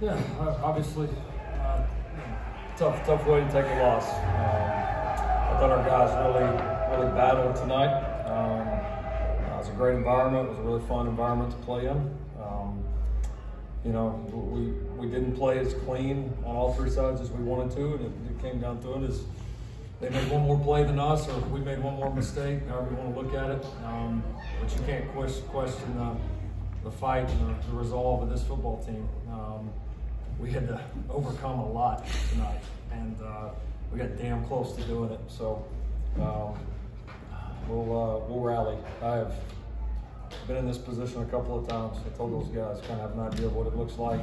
Yeah, obviously, tough way to take a loss. I thought our guys really battled tonight. It was a great environment. It was a really fun environment to play in. You know, we didn't play as clean on all three sides as we wanted to, and it came down to it as they made one more play than us, or we made one more mistake, however you want to look at it. But you can't question the fight and the resolve of this football team. We had to overcome a lot tonight, and we got damn close to doing it. So we'll rally. I have been in this position a couple of times. I told those guys, kind of have an idea of what it looks like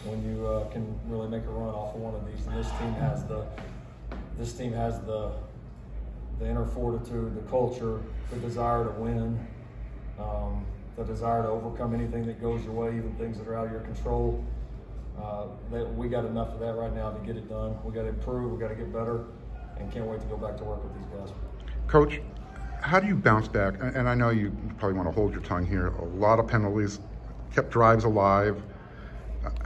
when you can really make a run off of one of these. And this team has the inner fortitude, the culture, the desire to win, the desire to overcome anything that goes your way, even things that are out of your control. We got enough of that right now to get it done. We got to improve, we got to get better, and can't wait to go back to work with these guys. Coach, how do you bounce back? And I know you probably want to hold your tongue here. A lot of penalties, kept drives alive.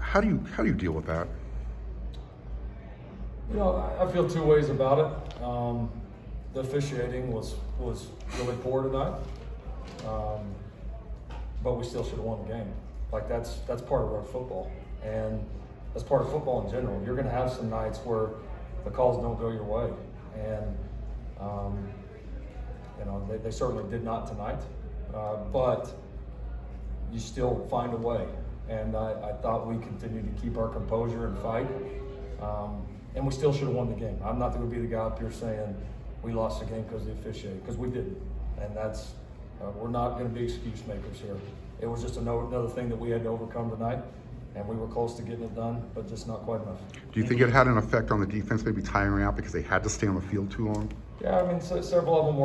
How do you deal with that? You know, I feel two ways about it. The officiating was really poor tonight, but we still should have won the game. Like that's part of road football, and that's part of football in general. You're going to have some nights where the calls don't go your way, and you know they certainly did not tonight. But you still find a way, and I thought we continued to keep our composure and fight. And we still should have won the game. I'm not going to be the guy up here saying we lost the game because of the officiating, because we didn't. And that's, we're not going to be excuse makers here. It was just another thing that we had to overcome tonight, and we were close to getting it done, but just not quite enough. Do you think it had an effect on the defense, maybe tiring out because they had to stay on the field too long? Yeah, I mean, several of them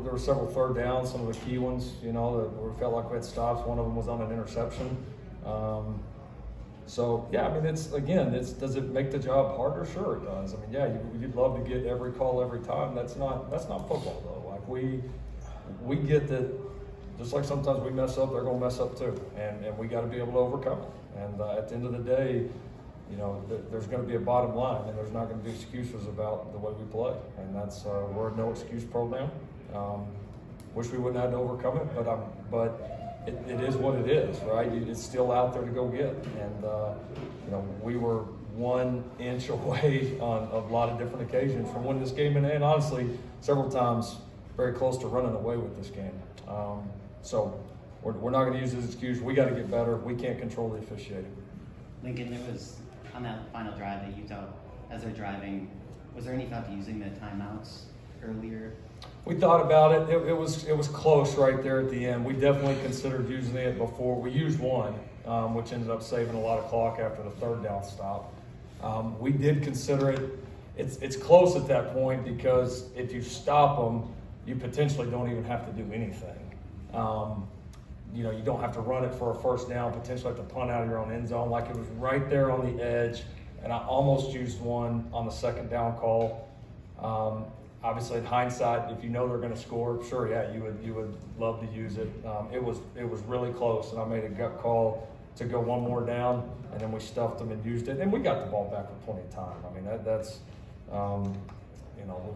there were several third downs, some of the key ones, you know, that we felt like we had stops. One of them was on an interception. So yeah, I mean, does it make the job harder? Sure it does. I mean, yeah, you'd love to get every call every time. That's not football though. Like we get that, just like sometimes we mess up, they're gonna mess up too, and we got to be able to overcome it. And at the end of the day, you know, there's going to be a bottom line, and there's not going to be excuses about the way we play. And that's we're a no excuse program. Wish we wouldn't have had to overcome it, but. It is what it is, right? It's still out there to go get. And, you know, we were 1 inch away on a lot of different occasions from winning this game. And honestly, several times very close to running away with this game. So we're not going to use this excuse. We got to get better. We can't control the officiating. Lincoln, there was, on that final drive that Utah, as they're driving, was there any thought to using the timeouts earlier? We thought about it. It was close right there at the end. We definitely considered using it before. We used one, which ended up saving a lot of clock after the third down stop. We did consider it. It's close at that point because if you stop them, you potentially don't even have to do anything. You know, you don't have to run it for a first down, potentially have to punt out of your own end zone. Like it was right there on the edge, and I almost used one on the second down call. Obviously, in hindsight, if you know they're going to score, sure, yeah, you would love to use it. It was really close, and I made a gut call to go one more down, and then we stuffed them and used it, and we got the ball back with plenty of time. I mean, that's you know,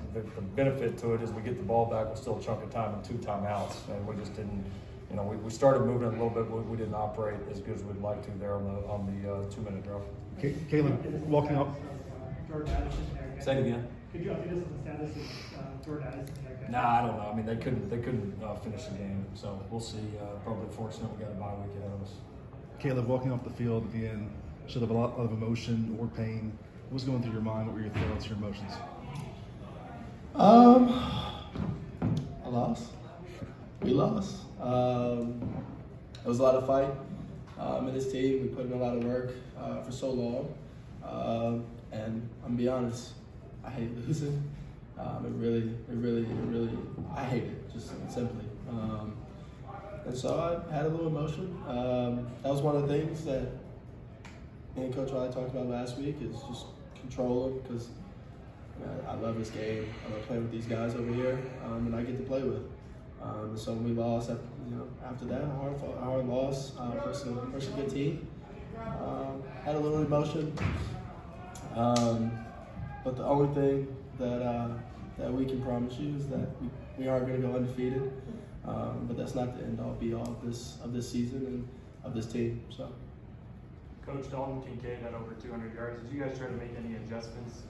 the benefit to it is we get the ball back with still a chunk of time and 2 timeouts, and we just didn't. You know, we started moving it a little bit, but we didn't operate as good as we'd like to there on the 2-minute drill. Caleb, walking up. Say it again. Could you update us on the status of Jordan Addison? Nah, I don't know. I mean, they couldn't finish the game, so we'll see. Probably fortunate we got a bye week ahead of us. Caleb, walking off the field at the end, showed a lot of emotion or pain. What was going through your mind? What were your thoughts, your emotions? A loss. We lost. It was a lot of fight in this team. We put in a lot of work for so long, and I'm gonna be honest. I hate losing. It really, I hate it, just simply. And so I had a little emotion. That was one of the things that me and Coach Riley talked about last week is just controlling, because I love this game. I love playing with these guys over here, and I get to play with. So when we lost, after that, a hard loss versus a good team. had a little emotion. But the only thing that we can promise you is that we are going to go undefeated. But that's not the end-all, be-all of this season and of this team. So, Coach Dalton Kincaid had over 200 yards. Did you guys try to make any adjustments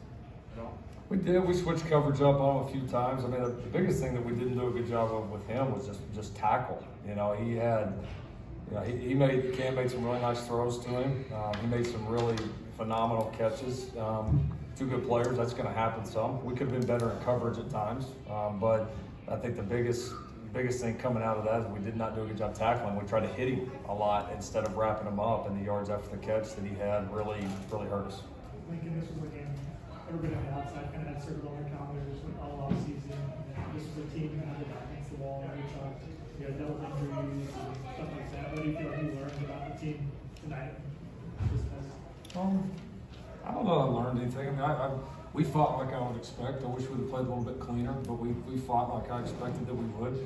at all? We did. We switched coverage up on him a few times. I mean, the biggest thing that we didn't do a good job of with him was just tackle. You know, he had, you know, Cam made some really nice throws to him. He made some really phenomenal catches. Two good players. That's going to happen some. We could have been better in coverage at times, but I think the biggest thing coming out of that is we did not do a good job tackling. We tried to hit him a lot instead of wrapping him up, and the yards after the catch that he had really hurt us. Lincoln, this was a game everybody on the outside kind of had circled on their calendars all off season. This was a team that had their back against the wall. We talked, you know, double injuries and stuff like that. What do you feel like you learned about the team tonight? I don't know that I learned anything. I mean, we fought like I would expect. I wish we'd have played a little bit cleaner, but we fought like I expected that we would.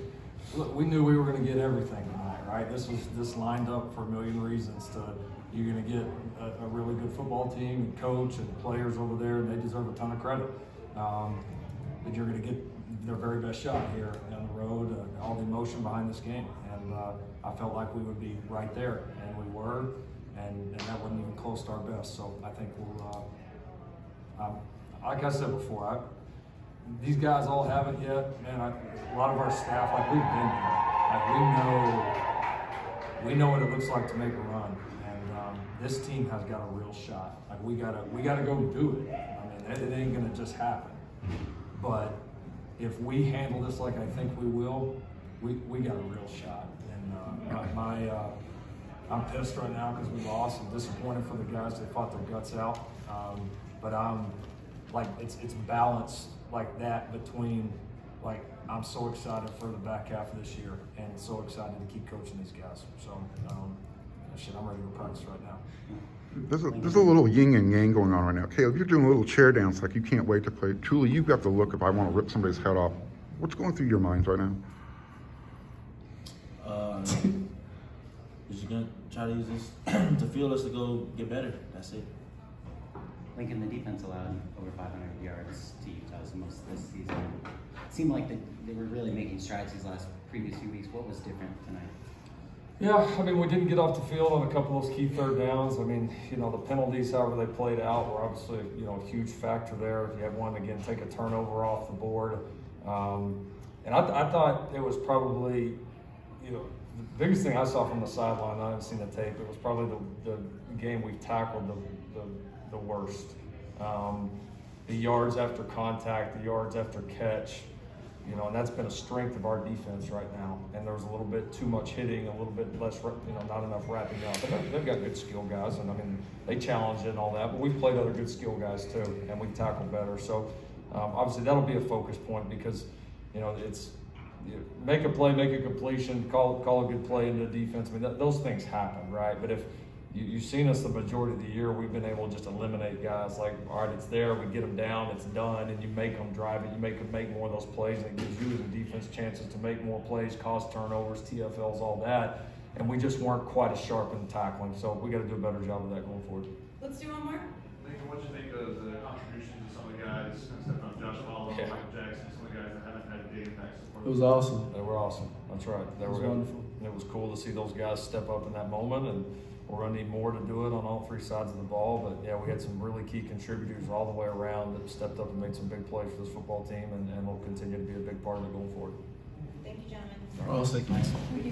Look, we knew we were going to get everything tonight, right? This lined up for a million reasons. You're going to get a really good football team, and coach, and players over there, and they deserve a ton of credit. But you're going to get their very best shot here on the road, all the emotion behind this game. And I felt like we would be right there, and we were, and that wasn't even close to our best. So I think we'll, like I said before, these guys all haven't yet. Man, a lot of our staff, like we've been there. Like we know what it looks like to make a run. This team has got a real shot. Like we gotta go do it. I mean, it ain't gonna just happen. But if we handle this like I think we will, we got a real shot. And I'm pissed right now because we lost. I'm disappointed for the guys. They fought their guts out. But I'm like it's balanced like that between like I'm so excited for the back half of this year and so excited to keep coaching these guys. So. I'm ready to practice right now. There's a little yin and yang going on right now. Caleb, you're doing a little chair dance like you can't wait to play. Tuli, you've got the look if I want to rip somebody's head off. What's going through your minds right now? We're just going to try to use this to fuel us to go get better. That's it. Lincoln, the defense allowed over 500 yards to Utah the most this season. It seemed like they were really making strides these previous few weeks. What was different tonight? Yeah, I mean, we didn't get off the field on a couple of those key third downs. I mean, you know, the penalties, however they played out, were obviously, you know, a huge factor there. If you had one, again, take a turnover off the board. And I thought it was probably, you know, the biggest thing I saw from the sideline, I haven't seen the tape, it was probably the game we tackled the worst. The yards after contact, the yards after catch. You know, and that's been a strength of our defense right now. And there was a little bit too much hitting, a little bit less, you know, not enough wrapping up. But they've got good skill guys, and I mean, they challenge it and all that. But we've played other good skill guys too, and we tackle better. So obviously that'll be a focus point because, you know, it's make a play, make a completion, call a good play in the defense. I mean, those things happen, right? But if you've seen us the majority of the year, we've been able to just eliminate guys like, all right, it's there, we get them down, it's done, and you make them drive it, you make them make more of those plays, and it gives you as a defense chances to make more plays, cause turnovers, TFLs, all that. And we just weren't quite as sharp in tackling, so we got to do a better job of that going forward. Let's do one more. Lincoln, what do you think of the contribution to some of the guys, except on Josh Hall, Michael Jackson, some of the guys that haven't had a big impact so far? it was awesome. They were awesome. That's right. It was wonderful. It was cool to see those guys step up in that moment, and we're going to need more to do it on all three sides of the ball. But yeah, we had some really key contributors all the way around that stepped up and made some big plays for this football team, and will continue to be a big part of it going forward. Thank you, gentlemen. Oh, thank you.